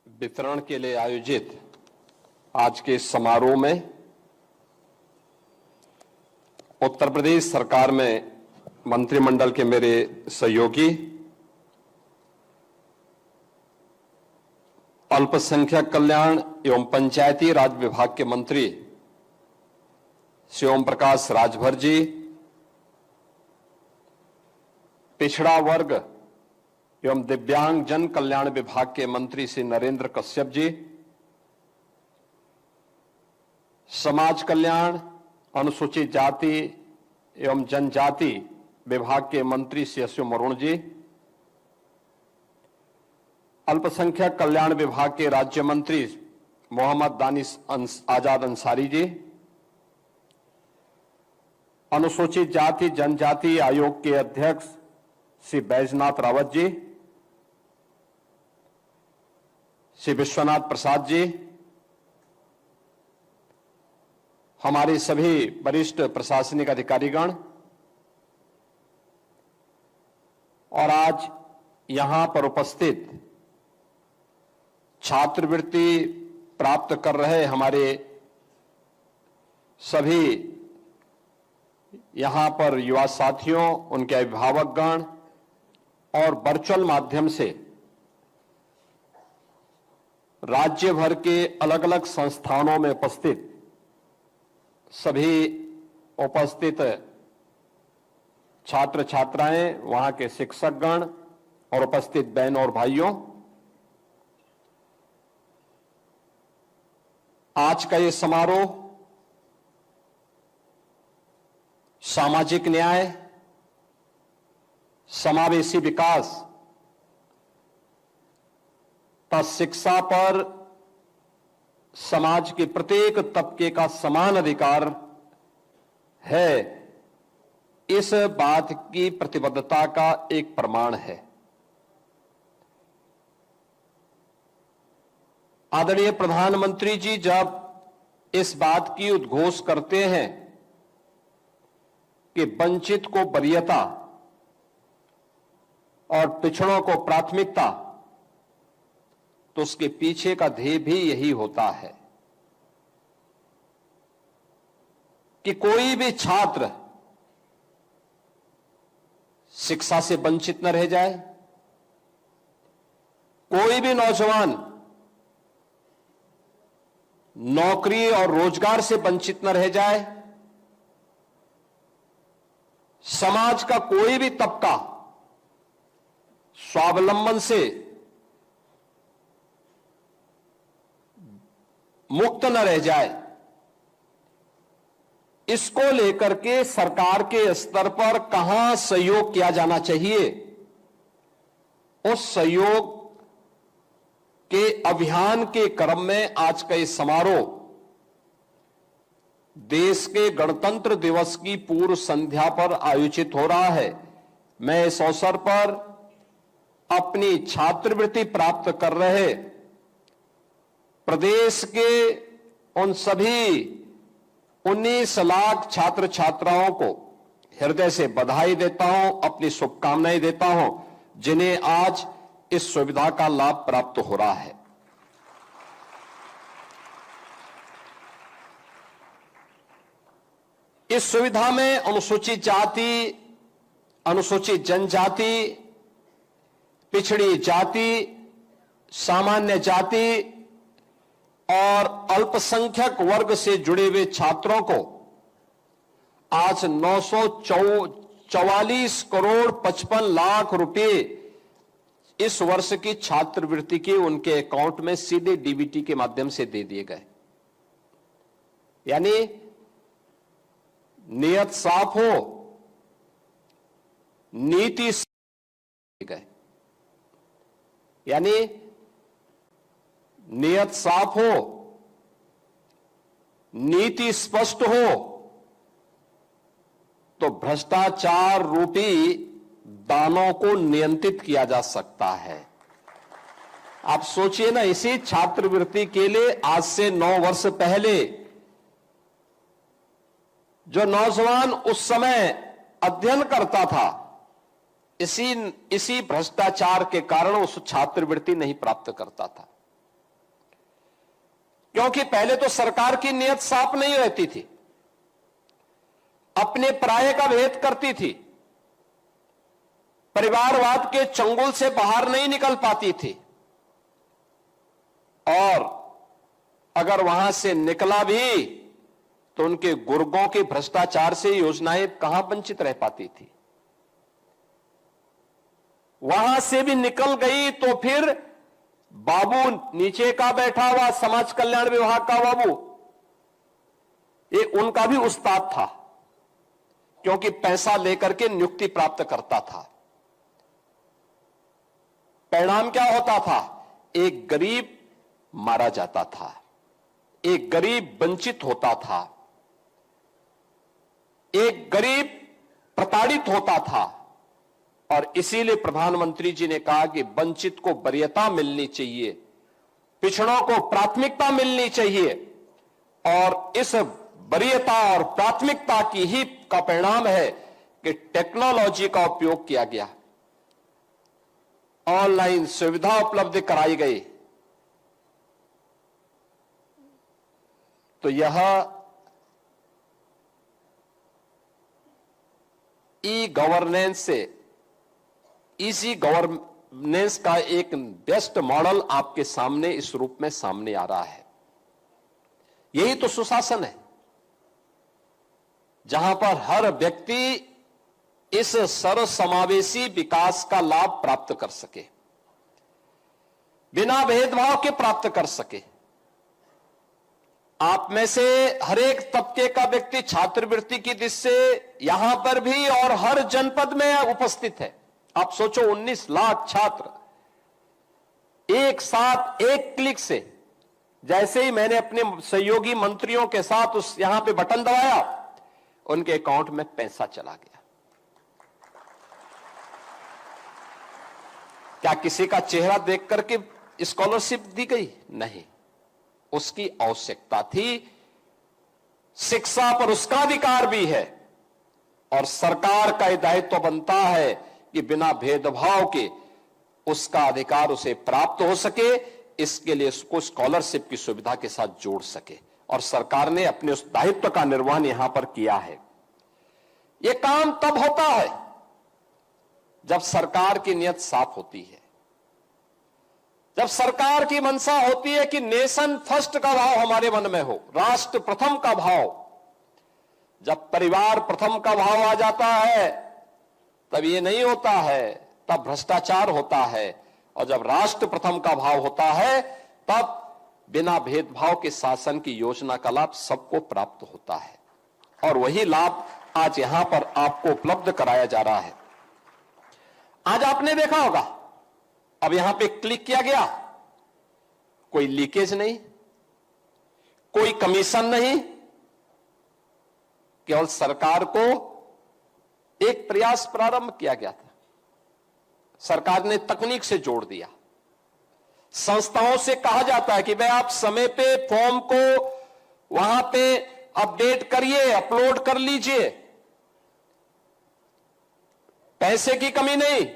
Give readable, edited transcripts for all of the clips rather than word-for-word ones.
वितरण के लिए आयोजित आज के समारोह में उत्तर प्रदेश सरकार में मंत्रिमंडल के मेरे सहयोगी, अल्पसंख्यक कल्याण एवं पंचायती राज विभाग के मंत्री श्री ओम प्रकाश राजभर जी, पिछड़ा वर्ग एवं दिव्यांग जन कल्याण विभाग के मंत्री श्री नरेंद्र कश्यप जी, समाज कल्याण, अनुसूचित जाति एवं जनजाति विभाग के मंत्री श्री अश्विन वरुण जी, अल्पसंख्यक कल्याण विभाग के राज्य मंत्री मोहम्मद दानिश आजाद अंसारी जी, अनुसूचित जाति जनजाति आयोग के अध्यक्ष श्री बैजनाथ रावत जी, श्री विश्वनाथ प्रसाद जी, हमारे सभी वरिष्ठ प्रशासनिक अधिकारीगण और आज यहां पर उपस्थित छात्रवृत्ति प्राप्त कर रहे हमारे सभी यहां पर युवा साथियों, उनके अभिभावकगण और वर्चुअल माध्यम से राज्य भर के अलग अलग संस्थानों में उपस्थित सभी उपस्थित छात्र छात्राएं, वहां के शिक्षकगण और उपस्थित बहनों और भाइयों, आज का ये समारोह सामाजिक न्याय, समावेशी विकास तथा शिक्षा पर समाज के प्रत्येक तबके का समान अधिकार है, इस बात की प्रतिबद्धता का एक प्रमाण है। आदरणीय प्रधानमंत्री जी जब इस बात की उद्घोष करते हैं कि वंचित को वरीयता और पिछड़ों को प्राथमिकता, तो उसके पीछे का ध्येय भी यही होता है कि कोई भी छात्र शिक्षा से वंचित न रह जाए, कोई भी नौजवान नौकरी और रोजगार से वंचित न रह जाए, समाज का कोई भी तबका स्वावलंबन से मुक्त न रह जाए, इसको लेकर के सरकार के स्तर पर कहां सहयोग किया जाना चाहिए, उस सहयोग के अभियान के क्रम में आज का ये समारोह देश के गणतंत्र दिवस की पूर्व संध्या पर आयोजित हो रहा है। मैं इस अवसर पर अपनी छात्रवृत्ति प्राप्त कर रहे प्रदेश के उन सभी 19 लाख छात्र छात्राओं को हृदय से बधाई देता हूं, अपनी शुभकामनाएं देता हूं, जिन्हें आज इस सुविधा का लाभ प्राप्त हो रहा है। इस सुविधा में अनुसूचित जाति, अनुसूचित जनजाति, पिछड़ी जाति, सामान्य जाति और अल्पसंख्यक वर्ग से जुड़े हुए छात्रों को आज 944 करोड़ 55 लाख रुपए इस वर्ष की छात्रवृत्ति के उनके अकाउंट में सीधे डीबीटी के माध्यम से दे दिए गए। यानी नियत साफ हो, नीति गए, यानी नियत साफ हो, नीति स्पष्ट हो, तो भ्रष्टाचार रूपी दानों को नियंत्रित किया जा सकता है। आप सोचिए ना, इसी छात्रवृत्ति के लिए आज से 9 वर्ष पहले जो नौजवान उस समय अध्ययन करता था, इसी भ्रष्टाचार के कारण उस छात्रवृत्ति नहीं प्राप्त करता था। क्योंकि पहले तो सरकार की नीयत साफ नहीं रहती थी, अपने पराये का भेद करती थी, परिवारवाद के चंगुल से बाहर नहीं निकल पाती थी, और अगर वहां से निकला भी तो उनके गुर्गों के भ्रष्टाचार से योजनाएं कहां वंचित रह पाती थी। वहां से भी निकल गई तो फिर बाबू नीचे का बैठा हुआ समाज कल्याण विभाग का बाबू, ये उनका भी उस्ताद था, क्योंकि पैसा लेकर के नियुक्ति प्राप्त करता था। परिणाम क्या होता था? एक गरीब मारा जाता था, एक गरीब वंचित होता था, एक गरीब प्रताड़ित होता था। और इसीलिए प्रधानमंत्री जी ने कहा कि वंचित को वरीयता मिलनी चाहिए, पिछड़ों को प्राथमिकता मिलनी चाहिए, और इस वरीयता और प्राथमिकता की ही का परिणाम है कि टेक्नोलॉजी का उपयोग किया गया, ऑनलाइन सुविधा उपलब्ध कराई गई। तो यह ई गवर्नेंस से इसी गवर्नेंस का एक बेस्ट मॉडल आपके सामने इस रूप में सामने आ रहा है। यही तो सुशासन है, जहां पर हर व्यक्ति इस सर्वसमावेशी विकास का लाभ प्राप्त कर सके, बिना भेदभाव के प्राप्त कर सके। आप में से हर एक तबके का व्यक्ति छात्रवृत्ति की दृष्टि से यहां पर भी और हर जनपद में उपस्थित है। आप सोचो, 19 लाख छात्र एक साथ एक क्लिक से, जैसे ही मैंने अपने सहयोगी मंत्रियों के साथ उस यहां पे बटन दबाया, उनके अकाउंट में पैसा चला गया। क्या किसी का चेहरा देख करके स्कॉलरशिप दी गई? नहीं, उसकी आवश्यकता थी। शिक्षा पर उसका अधिकार भी है, और सरकार का यह दायित्व बनता है कि बिना भेदभाव के उसका अधिकार उसे प्राप्त हो सके, इसके लिए उसको स्कॉलरशिप की सुविधा के साथ जोड़ सके। और सरकार ने अपने उस दायित्व का निर्वहन यहां पर किया है। यह काम तब होता है जब सरकार की नीयत साफ होती है, जब सरकार की मंशा होती है कि नेशन फर्स्ट का भाव हमारे मन में हो, राष्ट्र प्रथम का भाव। जब परिवार प्रथम का भाव आ जाता है तब ये नहीं होता है, तब भ्रष्टाचार होता है। और जब राष्ट्र प्रथम का भाव होता है तब बिना भेदभाव के शासन की योजना का लाभ सबको प्राप्त होता है। और वही लाभ आज यहां पर आपको उपलब्ध कराया जा रहा है। आज आपने देखा होगा, अब यहां पे क्लिक किया गया, कोई लीकेज नहीं, कोई कमीशन नहीं, केवल सरकार को एक प्रयास प्रारंभ किया गया था। सरकार ने तकनीक से जोड़ दिया। संस्थाओं से कहा जाता है कि भाई आप समय पे फॉर्म को वहां पे अपडेट करिए, अपलोड कर लीजिए, पैसे की कमी नहीं।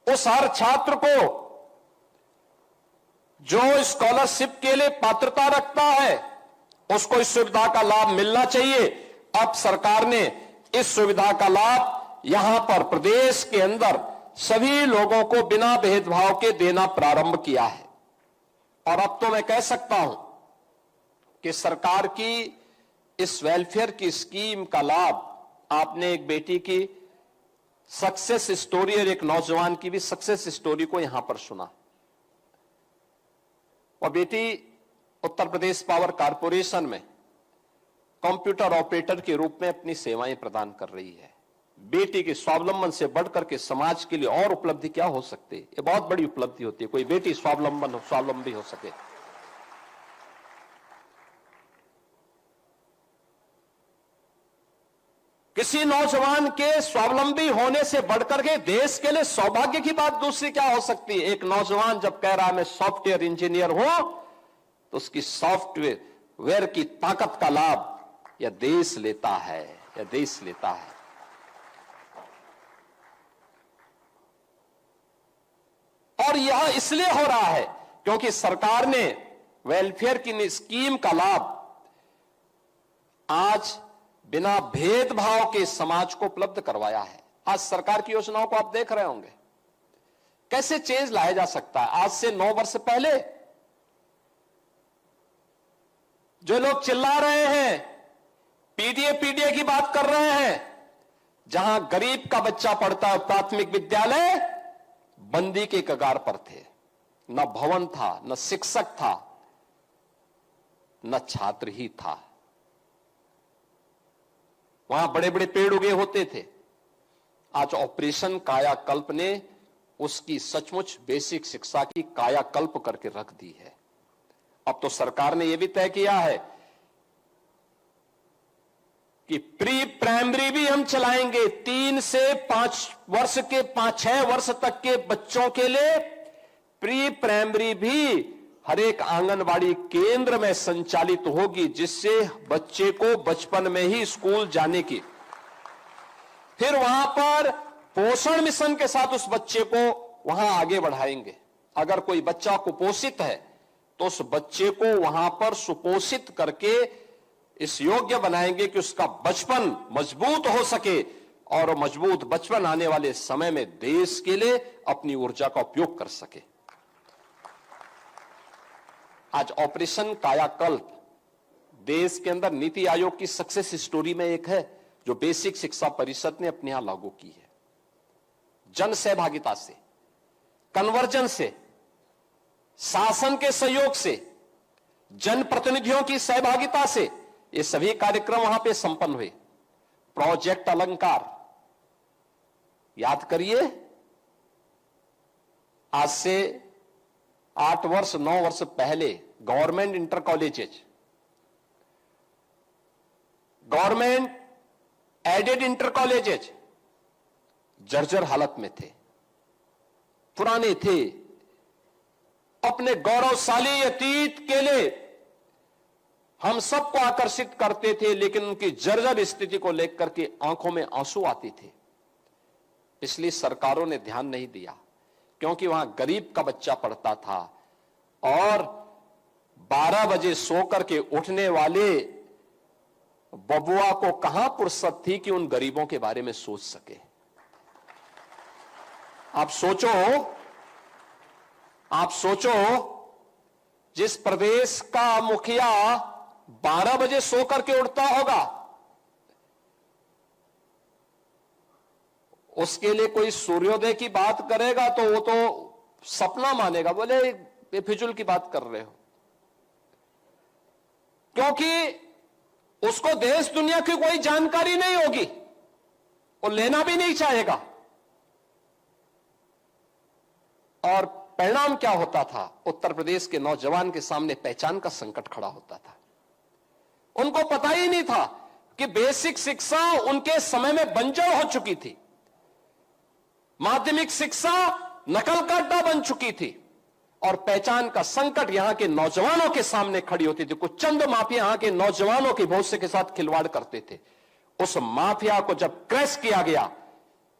उस हर छात्र को जो स्कॉलरशिप के लिए पात्रता रखता है उसको इस सुविधा का लाभ मिलना चाहिए। अब सरकार ने इस सुविधा का लाभ यहां पर प्रदेश के अंदर सभी लोगों को बिना भेदभाव के देना प्रारंभ किया है। और अब तो मैं कह सकता हूं कि सरकार की इस वेलफेयर की स्कीम का लाभ, आपने एक बेटी की सक्सेस स्टोरी और एक नौजवान की भी सक्सेस स्टोरी को यहां पर सुना। और बेटी उत्तर प्रदेश पावर कारपोरेशन में कंप्यूटर ऑपरेटर के रूप में अपनी सेवाएं प्रदान कर रही है। बेटी के स्वावलंबन से बढ़कर के समाज के लिए और उपलब्धि क्या हो सकती है? ये बहुत बड़ी उपलब्धि होती है, कोई बेटी स्वावलंबी हो सके। किसी नौजवान के स्वावलंबी होने से बढ़कर के देश के लिए सौभाग्य की बात दूसरी क्या हो सकती है? एक नौजवान जब कह रहा है मैं सॉफ्टवेयर इंजीनियर हूं, तो उसकी सॉफ्टवेयर की ताकत का लाभ यह देश लेता है, यह देश लेता है। और यह इसलिए हो रहा है क्योंकि सरकार ने वेलफेयर की स्कीम का लाभ आज बिना भेदभाव के समाज को उपलब्ध करवाया है। आज सरकार की योजनाओं को आप देख रहे होंगे, कैसे चेंज लाया जा सकता है। आज से 9 वर्ष पहले जो लोग चिल्ला रहे हैं, पीडीए की बात कर रहे हैं, जहां गरीब का बच्चा पढ़ता है प्राथमिक विद्यालय, बंदी के कगार पर थे। न भवन था, न शिक्षक था, न छात्र ही था। वहां बड़े बड़े पेड़ उगे होते थे। आज ऑपरेशन कायाकल्प ने उसकी सचमुच बेसिक शिक्षा की कायाकल्प करके रख दी है। अब तो सरकार ने यह भी तय किया है कि प्री प्राइमरी भी हम चलाएंगे। 3 से 5 वर्ष के 5-6 वर्ष तक के बच्चों के लिए प्री प्राइमरी भी हर एक आंगनवाड़ी केंद्र में संचालित होगी, जिससे बच्चे को बचपन में ही स्कूल जाने की, फिर वहां पर पोषण मिशन के साथ उस बच्चे को वहां आगे बढ़ाएंगे। अगर कोई बच्चा कुपोषित है तो उस बच्चे को वहां पर सुपोषित करके इस योग्य बनाएंगे कि उसका बचपन मजबूत हो सके और मजबूत बचपन आने वाले समय में देश के लिए अपनी ऊर्जा का उपयोग कर सके। आज ऑपरेशन कायाकल्प देश के अंदर नीति आयोग की सक्सेस स्टोरी में एक है, जो बेसिक शिक्षा परिषद ने अपने यहां लागू की है। जन सहभागिता से, कन्वर्जन से, शासन के सहयोग से, जनप्रतिनिधियों की सहभागिता से ये सभी कार्यक्रम वहां पे संपन्न हुए। प्रोजेक्ट अलंकार याद करिए, आज से 8 वर्ष 9 वर्ष पहले government inter colleges, government aided inter colleges जर्जर हालत में थे, पुराने थे, अपने गौरवशाली अतीत के लिए हम सबको आकर्षित करते थे, लेकिन उनकी जर्जर स्थिति को लेकर के आंखों में आंसू आते थे। इसलिए सरकारों ने ध्यान नहीं दिया, क्योंकि वहां गरीब का बच्चा पढ़ता था और 12 बजे सो करके उठने वाले बबुआ को कहां फुर्सत थी कि उन गरीबों के बारे में सोच सके। आप सोचो जिस प्रदेश का मुखिया 12 बजे सो करके उठता होगा, उसके लिए कोई सूर्योदय की बात करेगा तो वो तो सपना मानेगा, बोले बेफिजुल की बात कर रहे हो, क्योंकि उसको देश दुनिया की कोई जानकारी नहीं होगी, वो लेना भी नहीं चाहेगा। और परिणाम क्या होता था? उत्तर प्रदेश के नौजवान के सामने पहचान का संकट खड़ा होता था। उनको पता ही नहीं था कि बेसिक शिक्षा उनके समय में बंजर हो चुकी थी, माध्यमिक शिक्षा नकल का अड्डा बन चुकी थी और पहचान का संकट यहां के नौजवानों के सामने खड़ी होती थी। कुछ चंद माफिया यहां के नौजवानों के भविष्य के साथ खिलवाड़ करते थे। उस माफिया को जब क्रैश किया गया,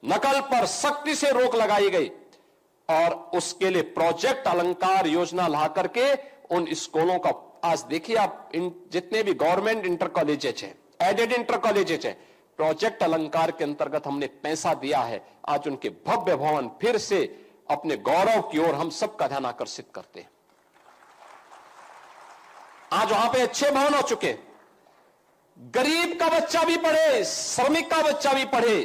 नकल पर सख्ती से रोक लगाई गई और उसके लिए प्रोजेक्ट अलंकार योजना ला करके उन स्कूलों का, आज देखिए आप, जितने भी गवर्नमेंट इंटर कॉलेजेस हैं, एडेड इंटर कॉलेजेस हैं, प्रोजेक्ट अलंकार के अंतर्गत हमने पैसा दिया है। आज उनके भव्य भवन फिर से अपने गौरव की ओर हम सबका ध्यान आकर्षित करते हैं। आज वहां पे अच्छे भवन हो चुके, गरीब का बच्चा भी पढ़े, श्रमिक का बच्चा भी पढ़े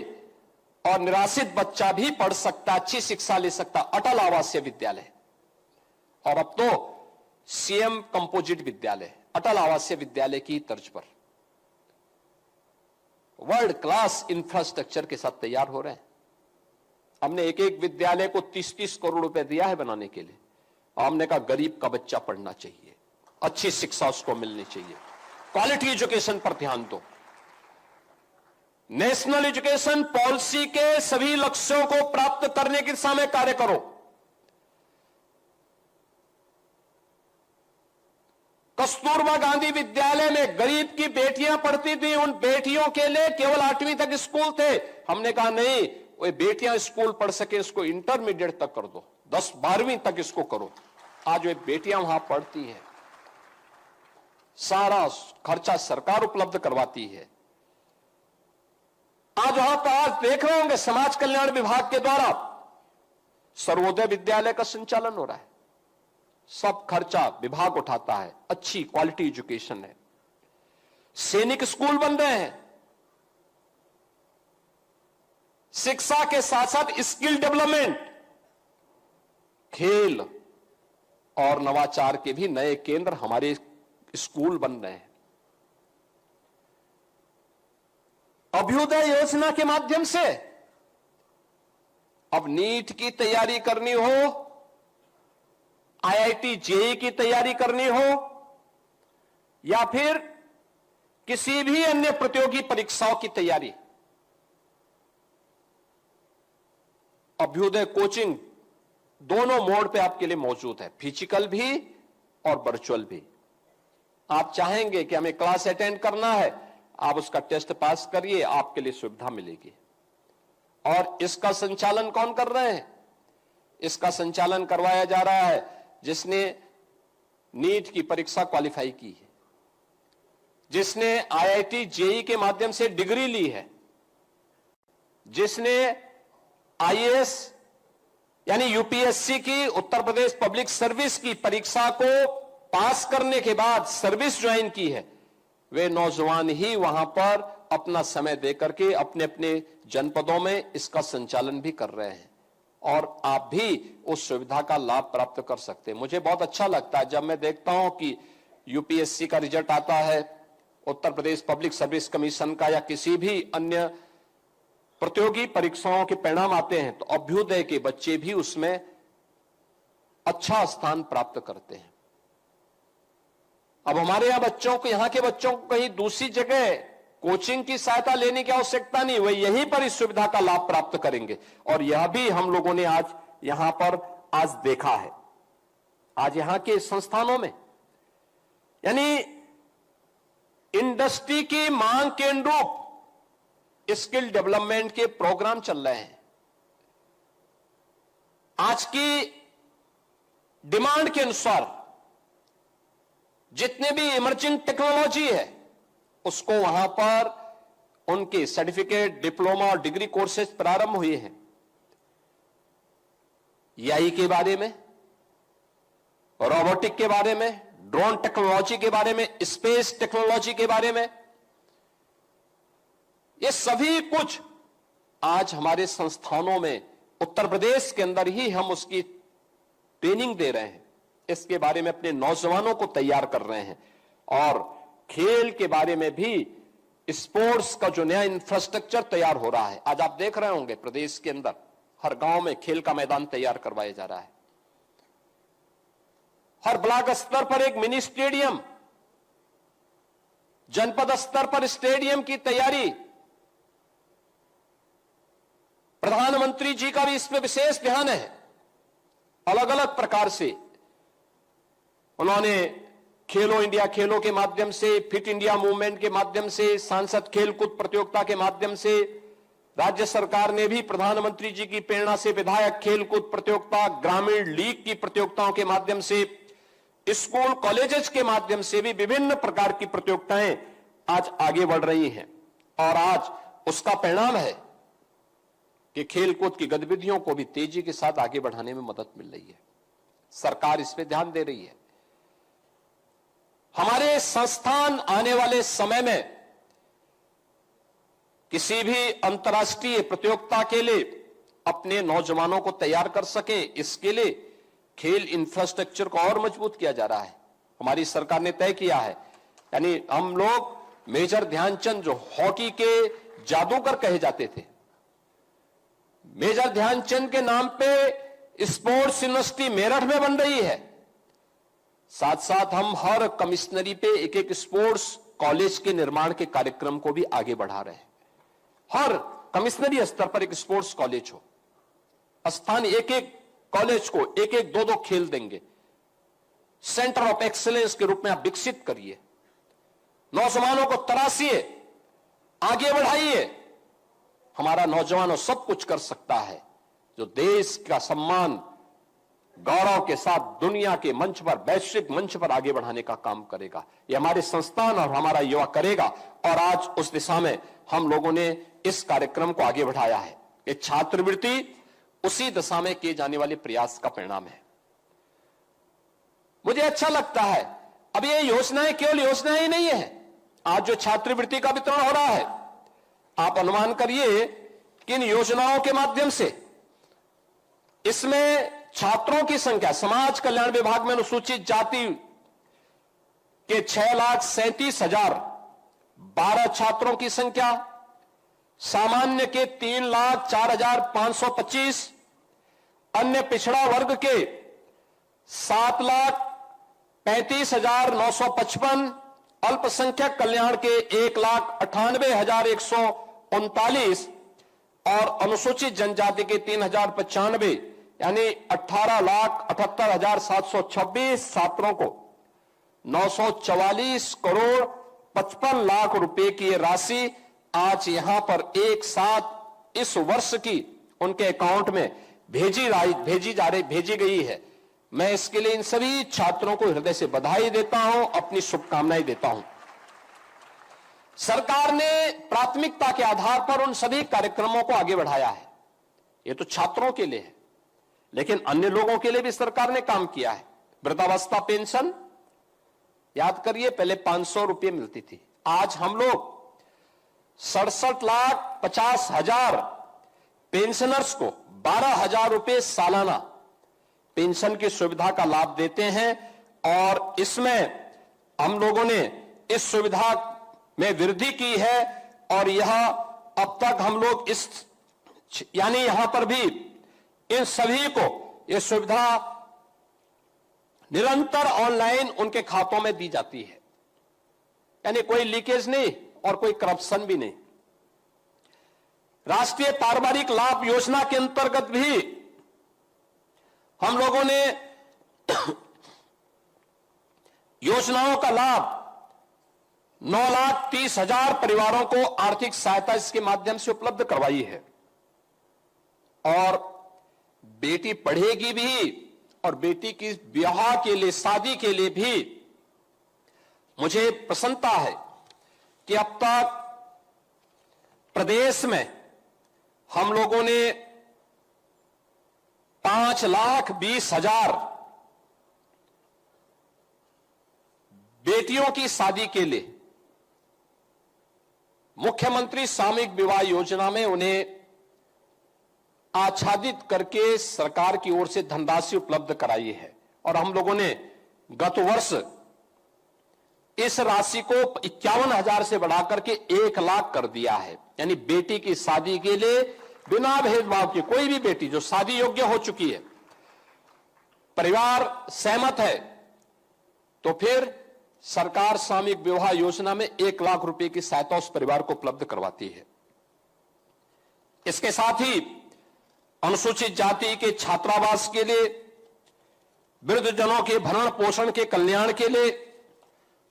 और निराश्रित बच्चा भी पढ़ सकता, अच्छी शिक्षा ले सकता। अटल आवासीय विद्यालय और अब तो सीएम कंपोजिट विद्यालय, अटल आवासीय विद्यालय की तर्ज पर वर्ल्ड क्लास इंफ्रास्ट्रक्चर के साथ तैयार हो रहे हैं। हमने एक एक विद्यालय को 30-30 करोड़ रुपए दिया है बनाने के लिए। हमने कहा गरीब का बच्चा पढ़ना चाहिए, अच्छी शिक्षा उसको मिलनी चाहिए, क्वालिटी एजुकेशन पर ध्यान दो। नेशनल एजुकेशन पॉलिसी के सभी लक्ष्यों को प्राप्त करने की दिशा में कार्य करो। कस्तूरबा गांधी विद्यालय में गरीब की बेटियां पढ़ती थी, उन बेटियों के लिए केवल 8वीं तक स्कूल थे। हमने कहा नहीं, वो बेटियां स्कूल पढ़ सके, इसको इंटरमीडिएट तक कर दो, 10-12वीं तक इसको करो। आज वे बेटियां वहां पढ़ती हैं, सारा खर्चा सरकार उपलब्ध करवाती है। आज वहां पर आज देख रहे होंगे समाज कल्याण विभाग के द्वारा सर्वोदय विद्यालय का संचालन हो रहा है। सब खर्चा विभाग उठाता है, अच्छी क्वालिटी एजुकेशन है। सैनिक स्कूल बन रहे हैं, शिक्षा के साथ साथ स्किल डेवलपमेंट, खेल और नवाचार के भी नए केंद्र हमारे स्कूल बन रहे हैं। अभ्युदय योजना के माध्यम से अब नीट की तैयारी करनी हो, आईआईटी जेईई की तैयारी करनी हो, या फिर किसी भी अन्य प्रतियोगी परीक्षाओं की तैयारी, अभ्युदय कोचिंग दोनों मोड पे आपके लिए मौजूद है, फिजिकल भी और वर्चुअल भी। आप चाहेंगे कि हमें क्लास अटेंड करना है, आप उसका टेस्ट पास करिए, आपके लिए सुविधा मिलेगी। और इसका संचालन कौन कर रहे हैं? इसका संचालन करवाया जा रहा है जिसने नीट की परीक्षा क्वालिफाई की है, जिसने आईआईटी जेईई के माध्यम से डिग्री ली है, जिसने आईएएस यानी यूपीएससी की उत्तर प्रदेश पब्लिक सर्विस की परीक्षा को पास करने के बाद सर्विस ज्वाइन की है। वे नौजवान ही वहां पर अपना समय देकर के अपने अपने जनपदों में इसका संचालन भी कर रहे हैं, और आप भी उस सुविधा का लाभ प्राप्त कर सकते हैं। मुझे बहुत अच्छा लगता है जब मैं देखता हूं कि यूपीएससी का रिजल्ट आता है, Uttar Pradesh public service commission का, या किसी भी अन्य प्रतियोगी परीक्षाओं के परिणाम आते हैं, तो अभ्युदय के बच्चे भी उसमें अच्छा स्थान प्राप्त करते हैं। अब हमारे यहां के बच्चों को कहीं दूसरी जगह कोचिंग की सहायता लेने की आवश्यकता नहीं, वे यहीं पर इस सुविधा का लाभ प्राप्त करेंगे। और यह भी हम लोगों ने आज यहां पर आज देखा है, आज यहां के संस्थानों में, यानी इंडस्ट्री की मांग के अनुरूप स्किल डेवलपमेंट के प्रोग्राम चल रहे हैं। आज की डिमांड के अनुसार जितने भी इमर्जिंग टेक्नोलॉजी है, उसको वहां पर उनके सर्टिफिकेट, डिप्लोमा और डिग्री कोर्सेज प्रारंभ हुए हैं। एआई के बारे में, रोबोटिक के बारे में, ड्रोन टेक्नोलॉजी के बारे में, स्पेस टेक्नोलॉजी के बारे में, ये सभी कुछ आज हमारे संस्थानों में उत्तर प्रदेश के अंदर ही हम उसकी ट्रेनिंग दे रहे हैं। इसके बारे में अपने नौजवानों को तैयार कर रहे हैं, और खेल के बारे में भी स्पोर्ट्स का जो नया इंफ्रास्ट्रक्चर तैयार हो रहा है। आज आप देख रहे होंगे प्रदेश के अंदर हर गांव में खेल का मैदान तैयार करवाया जा रहा है, हर ब्लॉक स्तर पर एक मिनी स्टेडियम, जनपद स्तर पर स्टेडियम की तैयारी। प्रधानमंत्री जी का भी इसमें विशेष ध्यान है। अलग अलग प्रकार से उन्होंने खेलो इंडिया खेलों के माध्यम से, फिट इंडिया मूवमेंट के माध्यम से, सांसद खेलकूद प्रतियोगिता के माध्यम से, राज्य सरकार ने भी प्रधानमंत्री जी की प्रेरणा से विधायक खेलकूद प्रतियोगिता, ग्रामीण लीग की प्रतियोगिताओं के माध्यम से, स्कूल कॉलेजेस के माध्यम से भी विभिन्न प्रकार की प्रतियोगिताएं आज आगे बढ़ रही हैं। और आज उसका परिणाम है कि खेलकूद की गतिविधियों को भी तेजी के साथ आगे बढ़ाने में मदद मिल रही है। सरकार इस पे ध्यान दे रही है। हमारे संस्थान आने वाले समय में किसी भी अंतर्राष्ट्रीय प्रतियोगिता के लिए अपने नौजवानों को तैयार कर सके, इसके लिए खेल इंफ्रास्ट्रक्चर को और मजबूत किया जा रहा है। हमारी सरकार ने तय किया है, यानी हम लोग मेजर ध्यानचंद जो हॉकी के जादूगर कहे जाते थे, मेजर ध्यानचंद के नाम पे स्पोर्ट्स यूनिवर्सिटी मेरठ में बन रही है। साथ साथ हम हर कमिश्नरी पे एक एक स्पोर्ट्स कॉलेज के निर्माण के कार्यक्रम को भी आगे बढ़ा रहे हैं। हर कमिश्नरी स्तर पर एक स्पोर्ट्स कॉलेज हो, स्थान एक एक कॉलेज को एक एक दो खेल देंगे, सेंटर ऑफ एक्सीलेंस के रूप में आप विकसित करिए, नौजवानों को तराशिए, आगे बढ़ाइए। हमारा नौजवानों सब कुछ कर सकता है। जो देश का सम्मान गौरव के साथ दुनिया के मंच पर, वैश्विक मंच पर आगे बढ़ाने का काम करेगा। ये हमारे संस्थान और हमारा युवा करेगा और आज उस दिशा में हम लोगों ने इस कार्यक्रम को आगे बढ़ाया है। ये छात्रवृत्ति उसी दिशा में किए जाने वाले प्रयास का परिणाम है। मुझे अच्छा लगता है, अब ये योजनाएं केवल योजनाएं ही नहीं है। आज जो छात्रवृत्ति का वितरण हो रहा है, आप अनुमान करिए कि इन योजनाओं के माध्यम से इसमें छात्रों की संख्या, समाज कल्याण विभाग में अनुसूचित जाति के 6,37,012 छात्रों की संख्या, सामान्य के 3,04,525, अन्य पिछड़ा वर्ग के 7,35,955, अल्पसंख्यक कल्याण के 1,98,139 और अनुसूचित जनजाति के 3,095 यानी 18,78,726 छात्रों को 944 करोड़ 55 लाख रुपए की राशि आज यहां पर एक साथ इस वर्ष की उनके अकाउंट में भेजी गई है। मैं इसके लिए इन सभी छात्रों को हृदय से बधाई देता हूं, अपनी शुभकामनाएं देता हूं। सरकार ने प्राथमिकता के आधार पर उन सभी कार्यक्रमों को आगे बढ़ाया है। ये तो छात्रों के लिए है, लेकिन अन्य लोगों के लिए भी सरकार ने काम किया है। वृद्धावस्था पेंशन, याद करिए, पहले 500 रुपये मिलती थी, आज हम लोग 67,50,000 पेंशनर्स को 12,000 रुपये सालाना पेंशन की सुविधा का लाभ देते हैं और इसमें हम लोगों ने इस सुविधा में वृद्धि की है और यह अब तक हम लोग यानी यहां पर भी इन सभी को यह सुविधा निरंतर ऑनलाइन उनके खातों में दी जाती है, यानी कोई लीकेज नहीं और कोई करप्शन भी नहीं। राष्ट्रीय पारिवारिक लाभ योजना के अंतर्गत भी हम लोगों ने योजनाओं का लाभ 9,30,000 परिवारों को आर्थिक सहायता इसके माध्यम से उपलब्ध करवाई है। और बेटी पढ़ेगी भी और बेटी की विवाह के लिए, शादी के लिए भी मुझे प्रसन्नता है कि अब तक प्रदेश में हम लोगों ने 5,20,000 बेटियों की शादी के लिए मुख्यमंत्री सामूहिक विवाह योजना में उन्हें आच्छादित करके सरकार की ओर से धनराशि उपलब्ध कराई है। और हम लोगों ने गत वर्ष इस राशि को 51,000 से बढ़ाकर के 1 लाख कर दिया है। यानी बेटी की शादी के लिए बिना भेदभाव के कोई भी बेटी जो शादी योग्य हो चुकी है, परिवार सहमत है, तो फिर सरकार सामूहिक विवाह योजना में 1 लाख रुपए की सहायता उस परिवार को उपलब्ध करवाती है। इसके साथ ही अनुसूचित जाति के छात्रावास के लिए, वृद्धजनों के भरण पोषण के कल्याण के लिए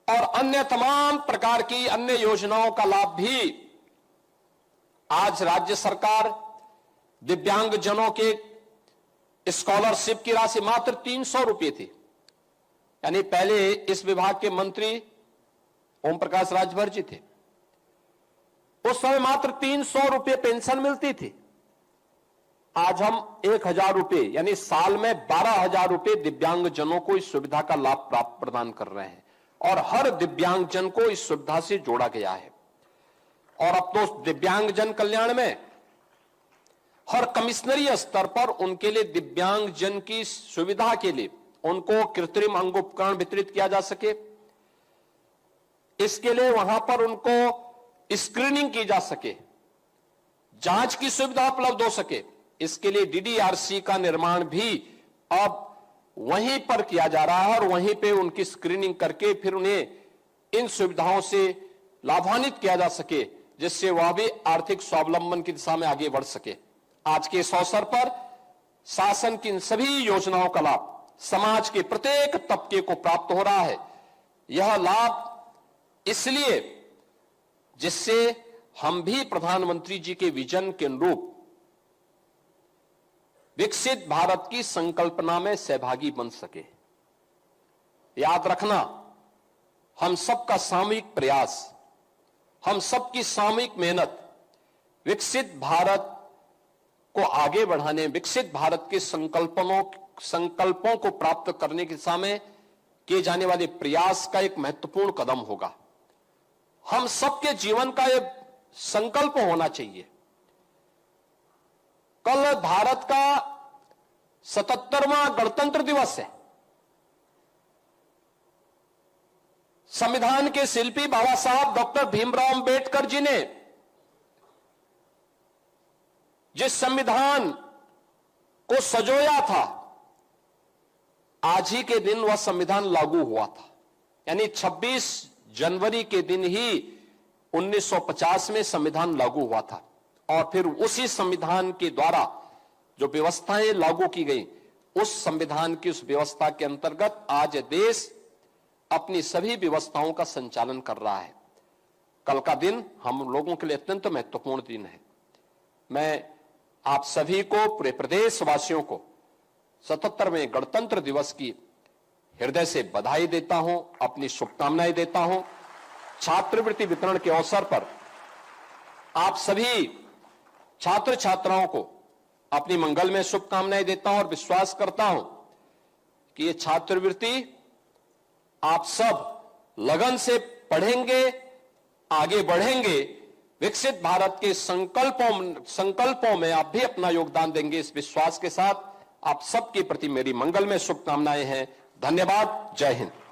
और अन्य तमाम प्रकार की अन्य योजनाओं का लाभ भी आज राज्य सरकार दिव्यांगजनों के स्कॉलरशिप की राशि मात्र 300 रुपये थी। यानी पहले इस विभाग के मंत्री ओम प्रकाश राजभर जी थे, उस समय मात्र 300 रुपये पेंशन मिलती थी। आज हम 1,000 रुपये यानी साल में 12,000 रुपये दिव्यांगजनों को इस सुविधा का लाभ प्रदान कर रहे हैं और हर दिव्यांगजन को इस सुविधा से जोड़ा गया है। और अब तो दिव्यांगजन कल्याण में हर कमिश्नरी स्तर पर उनके लिए दिव्यांगजन की सुविधा के लिए उनको कृत्रिम अंग उपकरण वितरित किया जा सके, इसके लिए वहां पर उनको स्क्रीनिंग की जा सके, जांच की सुविधा उपलब्ध हो सके, इसके लिए DDRC का निर्माण भी अब वहीं पर किया जा रहा है और वहीं पे उनकी स्क्रीनिंग करके फिर उन्हें इन सुविधाओं से लाभान्वित किया जा सके, जिससे वह भी आर्थिक स्वावलंबन की दिशा में आगे बढ़ सके। आज के इस अवसर पर शासन की इन सभी योजनाओं का लाभ समाज के प्रत्येक तबके को प्राप्त हो रहा है। यह लाभ इसलिए जिससे हम भी प्रधानमंत्री जी के विजन के अनुरूप विकसित भारत की संकल्पना में सहभागी बन सके। याद रखना, हम सबका सामूहिक प्रयास, हम सबकी सामूहिक मेहनत विकसित भारत को आगे बढ़ाने, विकसित भारत के संकल्पों को प्राप्त करने की दिशा में किए जाने वाले प्रयास का एक महत्वपूर्ण कदम होगा। हम सबके जीवन का यह संकल्प होना चाहिए। कल भारत का 77वां गणतंत्र दिवस है। संविधान के शिल्पी बाबा साहब डॉक्टर भीमराव अंबेडकर जी ने जिस संविधान को संजोया था, आज ही के दिन वह संविधान लागू हुआ था। यानी 26 जनवरी के दिन ही 1950 में संविधान लागू हुआ था और फिर उसी संविधान के द्वारा जो व्यवस्थाएं लागू की गई, उस संविधान की उस व्यवस्था के अंतर्गत आज देश अपनी सभी व्यवस्थाओं का संचालन कर रहा है। कल का दिन हम लोगों के लिए अत्यंत महत्वपूर्ण दिन है। मैं आप सभी को, पूरे प्रदेशवासियों को 77वें गणतंत्र दिवस की हृदय से बधाई देता हूं, अपनी शुभकामनाएं देता हूं। छात्रवृत्ति वितरण के अवसर पर आप सभी छात्र छात्राओं को अपनी मंगल में शुभकामनाएं देता हूं और विश्वास करता हूं कि ये छात्रवृत्ति आप सब लगन से पढ़ेंगे, आगे बढ़ेंगे, विकसित भारत के संकल्पों में आप भी अपना योगदान देंगे। इस विश्वास के साथ आप सबके प्रति मेरी मंगल में शुभकामनाएं हैं। धन्यवाद। जय हिंद।